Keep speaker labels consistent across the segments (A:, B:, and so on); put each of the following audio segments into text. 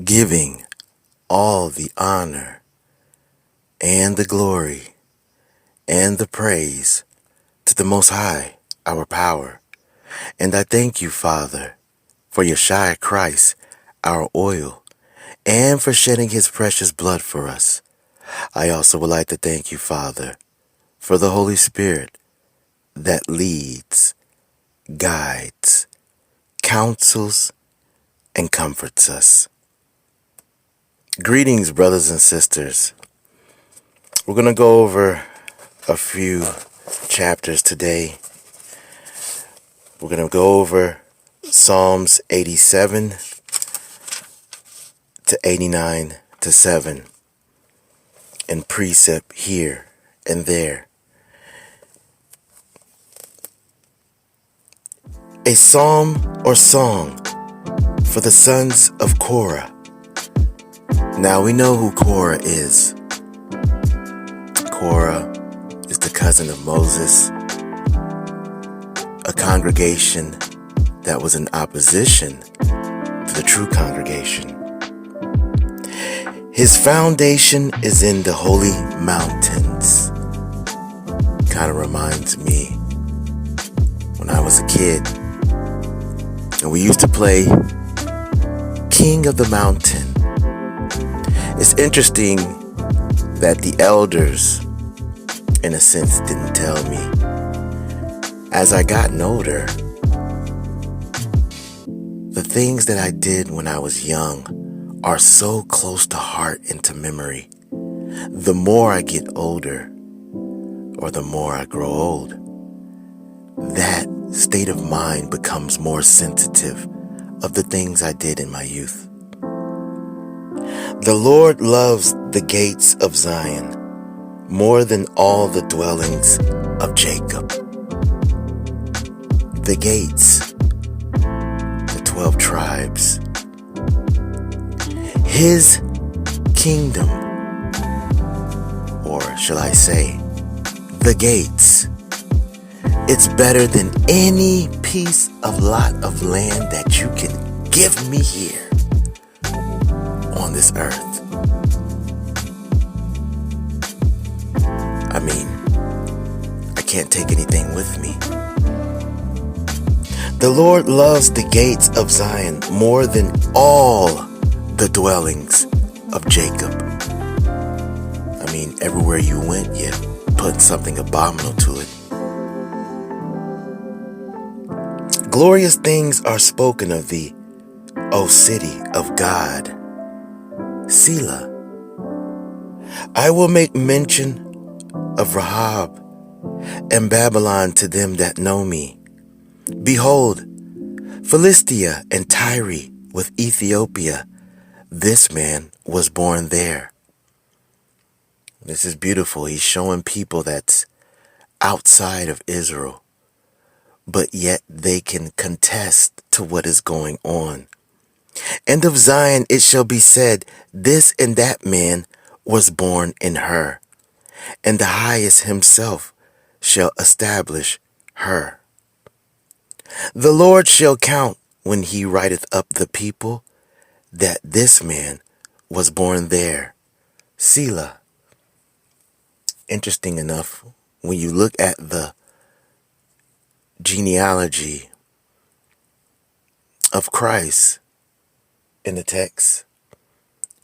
A: giving all the honor and the glory and the praise to the Most High, our power. And I thank you, Father, for Yeshua Christ, our oil, and for shedding his precious blood for us. I also would like to thank you, Father, for the Holy Spirit that leads, guides, counsels, and comforts us. Greetings, brothers and sisters. We're going to go over a few chapters today. We're going to go over Psalms 87 to 89 to 7 and precept here and there. A psalm or song for the sons of Korah. Now we know who Korah is. Korah is the cousin of Moses, a congregation that was in opposition to the true congregation. His foundation is in the holy mountains. Kind of reminds me when I was a kid and we used to play King of the Mountain. It's interesting that the elders, in a sense, didn't tell me. As I gotten older, the things that I did when I was young are so close to heart and to memory. The more I get older, or the more I grow old, that state of mind becomes more sensitive of the things I did in my youth. The Lord loves the gates of Zion more than all the dwellings of Jacob. The gates, the 12 tribes, his kingdom, or shall I say, the gates. It's better than any piece of lot of land that you can give me here on this earth. I mean, I can't take anything with me. The Lord loves the gates of Zion more than all the dwellings of Jacob. I mean, everywhere you went, you put something abominable to it. Glorious things are spoken of thee, O city of God. Selah. I will make mention of Rahab and Babylon to them that know me. Behold, Philistia and Tyre with Ethiopia, this man was born there. This is beautiful. He's showing people that's outside of Israel, but yet they can contest to what is going on. And of Zion it shall be said, this and that man was born in her, and the highest himself shall establish her. The Lord shall count when he writeth up the people, that this man was born there. Selah. Interesting enough, when you look at the genealogy of Christ in the text,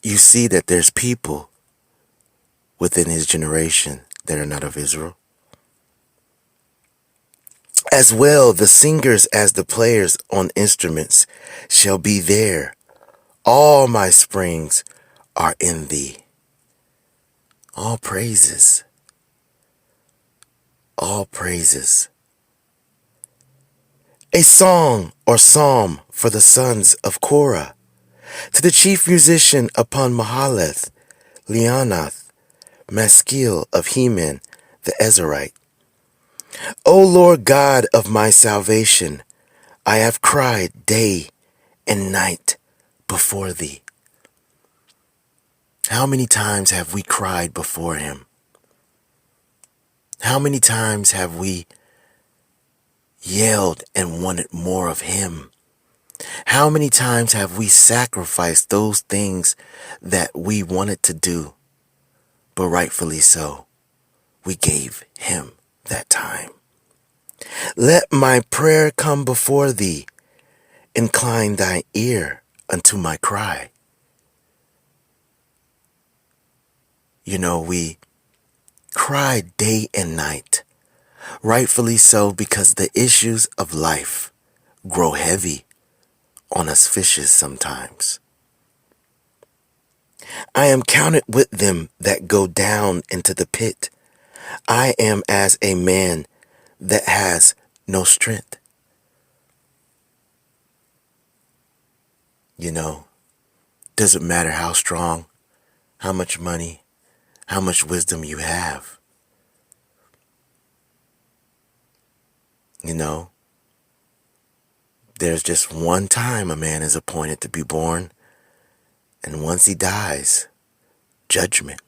A: you see that there's people within his generation that are not of Israel. As well, the singers as the players on instruments shall be there. All my springs are in thee. All praises. All praises. A song or psalm for the sons of Korah. To the chief musician upon Mahaleth, Leonath, Maskil of Heman, the Ezrahite. O Lord God of my salvation, I have cried day and night before thee. How many times have we cried before him? How many times have we yelled and wanted more of him? How many times have we sacrificed those things that we wanted to do, but rightfully so, we gave him that time. Let my prayer come before thee. Incline thy ear unto my cry. You know, we cry day and night, rightfully so, because the issues of life grow heavy on us fishes sometimes. I am counted with them that go down into the pit. I am as a man that has no strength. You know, doesn't matter how strong, how much money, how much wisdom you have. You know, there's just one time a man is appointed to be born, and once he dies, judgment.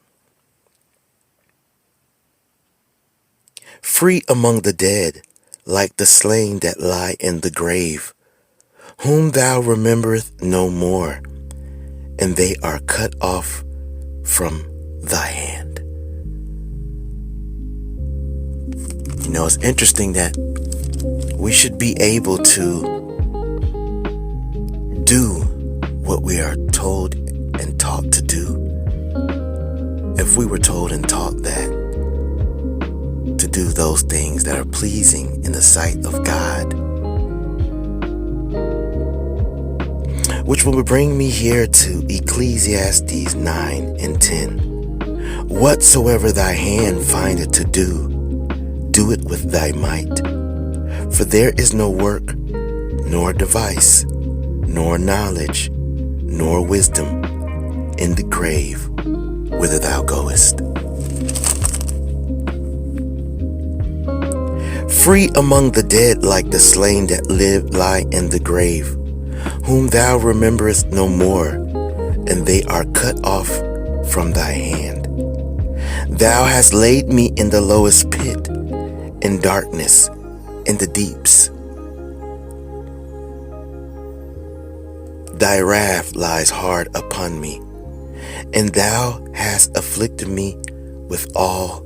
A: Free among the dead, like the slain that lie in the grave, whom thou rememberest no more, and they are cut off from thy hand. You know, it's interesting that we should be able to do what we are told and taught to do. If we were told and taught that to do those things that are pleasing in the sight of God, which will bring me here to Ecclesiastes 9 and 10. Whatsoever thy hand findeth to do, do it with thy might. For there is no work, nor device, nor knowledge, nor wisdom in the grave whither thou goest. Free among the dead, like the slain that lie in the grave, whom thou rememberest no more, and they are cut off from thy hand. Thou hast laid me in the lowest pit, in darkness, in the deeps. Thy wrath lies hard upon me, and thou hast afflicted me with all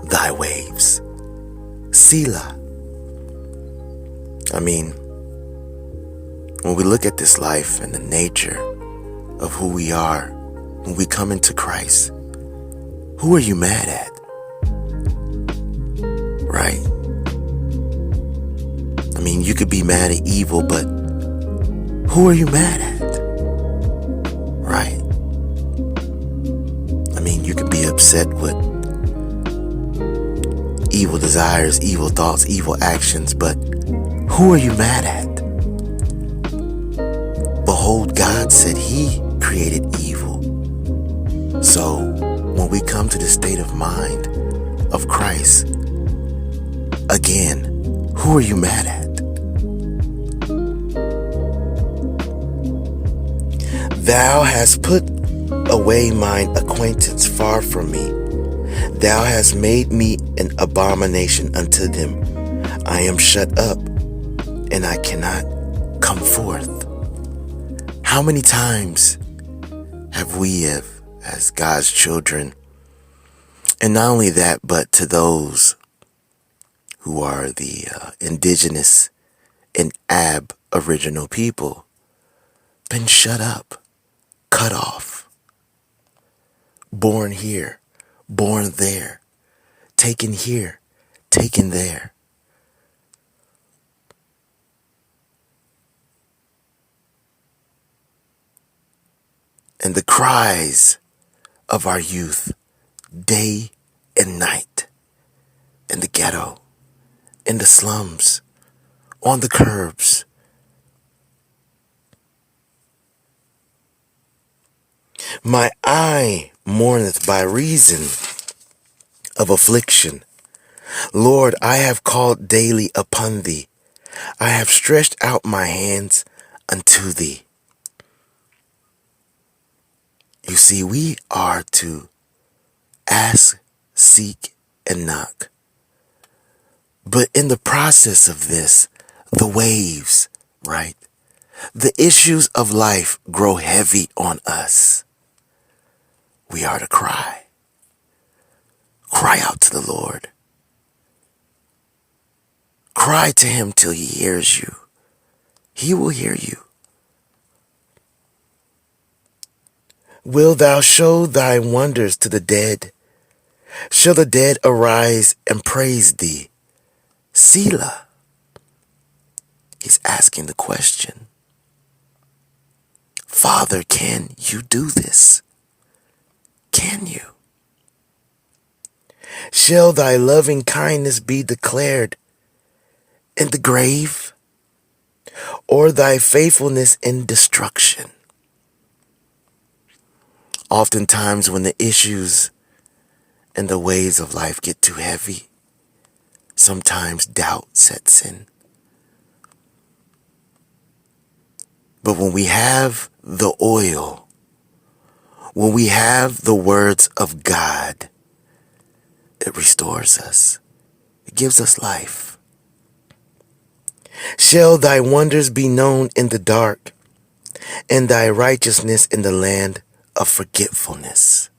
A: thy waves. Selah. I mean, when we look at this life and the nature of who we are, when we come into Christ, who are you mad at? Right? I mean, you could be mad at evil, but who are you mad at? Right? I mean, you could be upset with evil desires, evil thoughts, evil actions, but who are you mad at? Behold, God said he created evil. So when we come to the state of mind of Christ, again, who are you mad at? Thou hast put away mine acquaintance far from me. Thou hast made me an abomination unto them. I am shut up, and I cannot come forth. How many times have we, as God's children, and not only that, but to those who are the indigenous and aboriginal people, been shut up, cut off, born here, born there, taken here, taken there. And the cries of our youth, day and night, in the ghetto, in the slums, on the curbs. My eye mourneth by reason of affliction. Lord, I have called daily upon thee. I have stretched out my hands unto thee. You see, we are to ask, seek, and knock. But in the process of this, the waves, right? the issues of life grow heavy on us, we are to cry. Cry out to the Lord. Cry to him till he hears you. He will hear you. Will thou show thy wonders to the dead? Shall the dead arise and praise thee? Selah. He's asking the question. Father, can you do this? Can you? Shall thy loving kindness be declared in the grave, or thy faithfulness in destruction? Oftentimes when the issues and the waves of life get too heavy, sometimes doubt sets in. But when we have the oil, when we have the words of God, it restores us. It gives us life. Shall thy wonders be known in the dark, and thy righteousness in the land of forgetfulness?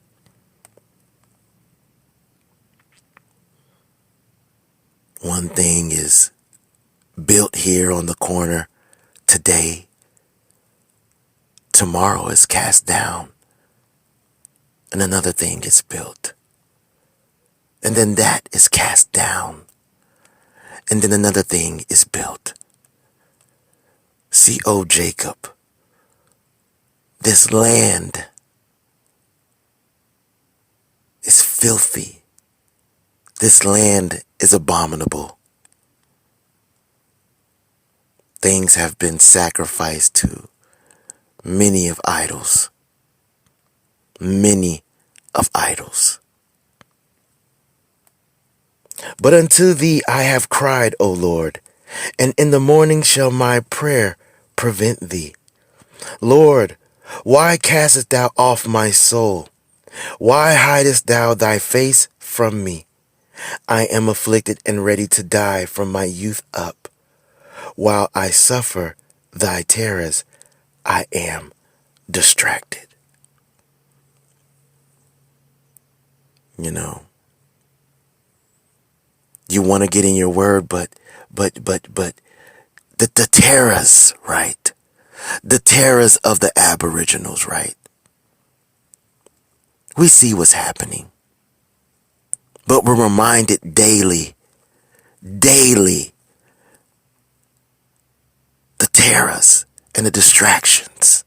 A: One thing is built here on the corner today. Tomorrow is cast down, and another thing is built. And then that is cast down, and then another thing is built. See, O Jacob, this land is filthy. This land is abominable. Things have been sacrificed to many of idols. Many of idols. But unto thee I have cried, O Lord, and in the morning shall my prayer prevent thee. Lord, why castest thou off my soul? Why hidest thou thy face from me? I am afflicted and ready to die from my youth up. While I suffer thy terrors, I am distracted. You know, you want to get in your word, but the terrors, right? The terrors of the Aboriginals, right? We see what's happening, but we're reminded daily, the terrors and the distractions.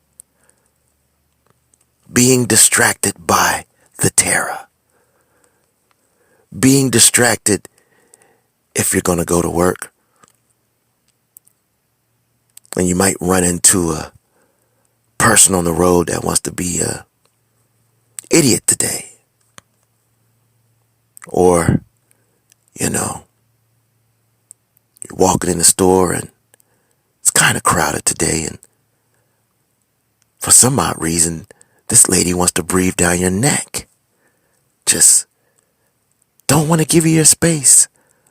A: Being distracted by the terror. Being distracted if you're going to go to work, and you might run into a person on the road that wants to be a idiot today. Or, you know, you're walking in the store and it's kind of crowded today, and for some odd reason, this lady wants to breathe down your neck. Just don't want to give you your space.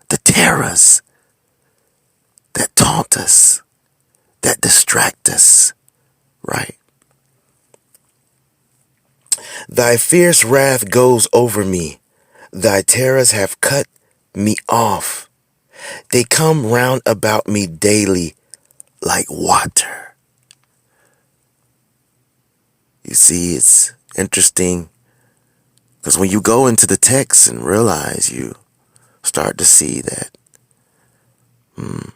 A: The terrors that taunt us, that distract us, right? Thy fierce wrath goes over me. Thy terrors have cut me off. They come round about me daily like water. You see, it's interesting because when you go into the text and realize, you start to see that, I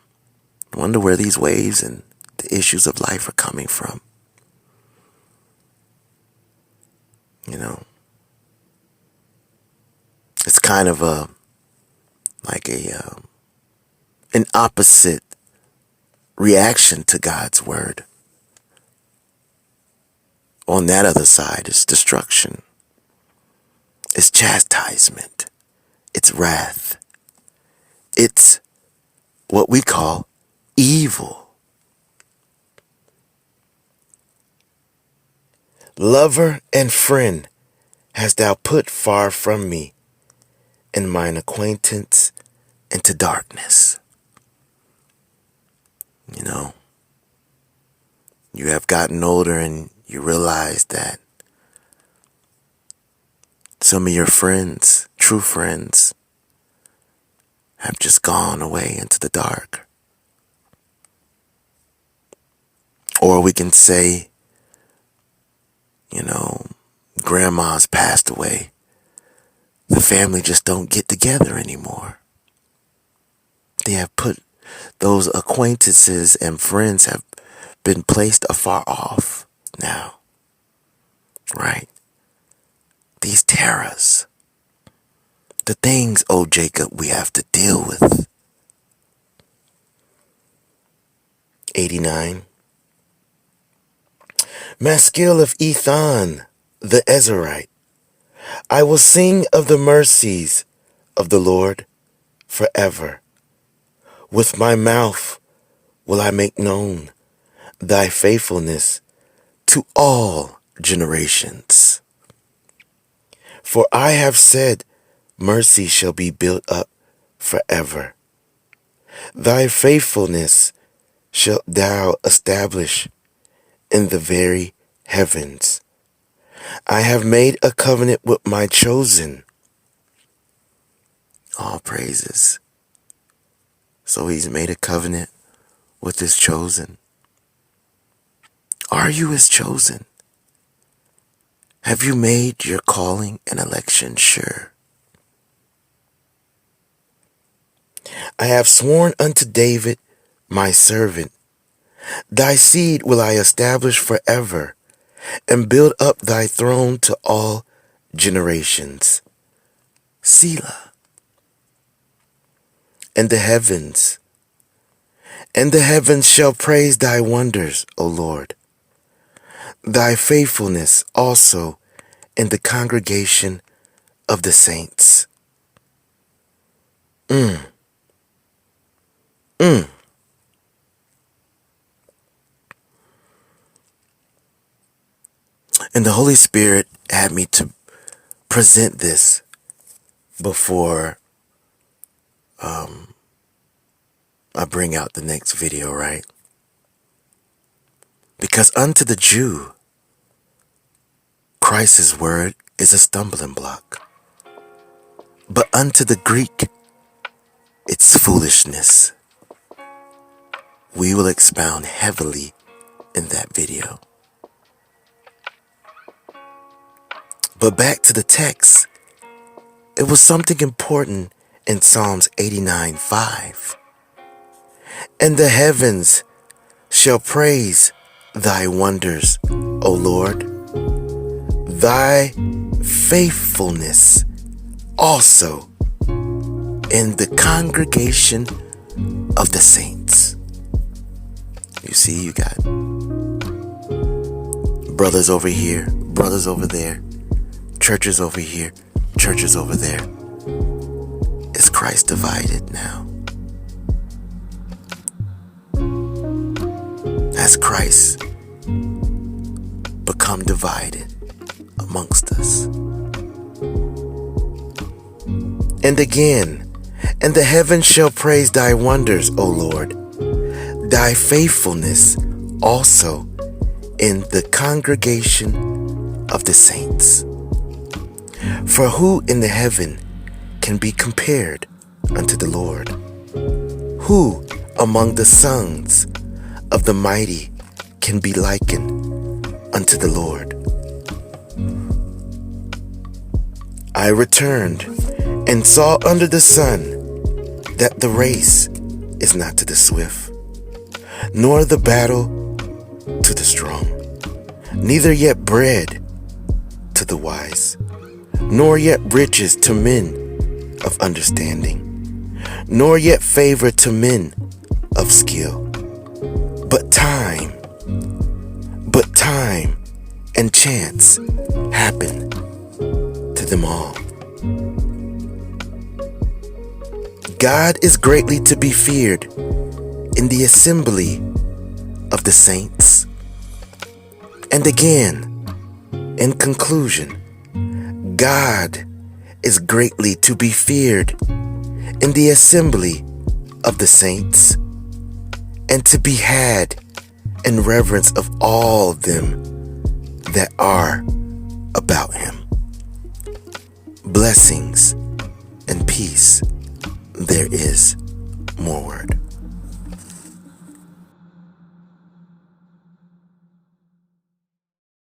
A: wonder where these waves and the issues of life are coming from. You know, it's kind of an opposite reaction to God's word. On that other side is destruction. It's chastisement. It's wrath. It's what we call evil. Lover and friend hast thou put far from me, and mine acquaintance into darkness. You know, You have gotten older and you realize that some of your friends, true friends, have just gone away into the dark. Or we can say, grandma's passed away. The family just don't get together anymore. They have put those acquaintances and friends have been placed afar off now. Right? These terrors. The things, oh Jacob, we have to deal with. 89. Maskil of Ethan, the Ezrahite. I will sing of the mercies of the Lord forever. With my mouth will I make known thy faithfulness to all generations. For I have said, mercy shall be built up forever. Thy faithfulness shalt thou establish in the very heavens. I have made a covenant with my chosen. All praises. So he's made a covenant with his chosen. Are you his chosen? Have you made your calling and election sure? I have sworn unto David, my servant, thy seed will I establish forever, and build up thy throne to all generations. Selah. And the heavens shall praise thy wonders, O Lord, thy faithfulness also in the congregation of the saints. And the Holy Spirit had me to present this before I bring out the next video, right? Because unto the Jew, Christ's word is a stumbling block. But unto the Greek, it's foolishness. We will expound heavily in that video. But back to the text, it was something important in Psalms 89:5. And the heavens shall praise thy wonders, O Lord, thy faithfulness also in the congregation of the saints. You see, you got brothers over here, brothers over there, churches over here, churches over there. Is Christ divided now? Has Christ become divided amongst us? And again, and the heavens shall praise thy wonders, O Lord, thy faithfulness also in the congregation of the saints. For who in the heaven can be compared unto the Lord? Who among the sons of the mighty can be likened unto the Lord? I returned and saw under the sun that the race is not to the swift, nor the battle to the strong, neither yet bread to the wise, nor yet riches to men of understanding, nor yet favor to men of skill, but time and chance happen to them all. God is greatly to be feared in the assembly of the saints. And again, in conclusion, God is greatly to be feared in the assembly of the saints, and to be had and reverence of all them that are about him. Blessings and peace. There is more word.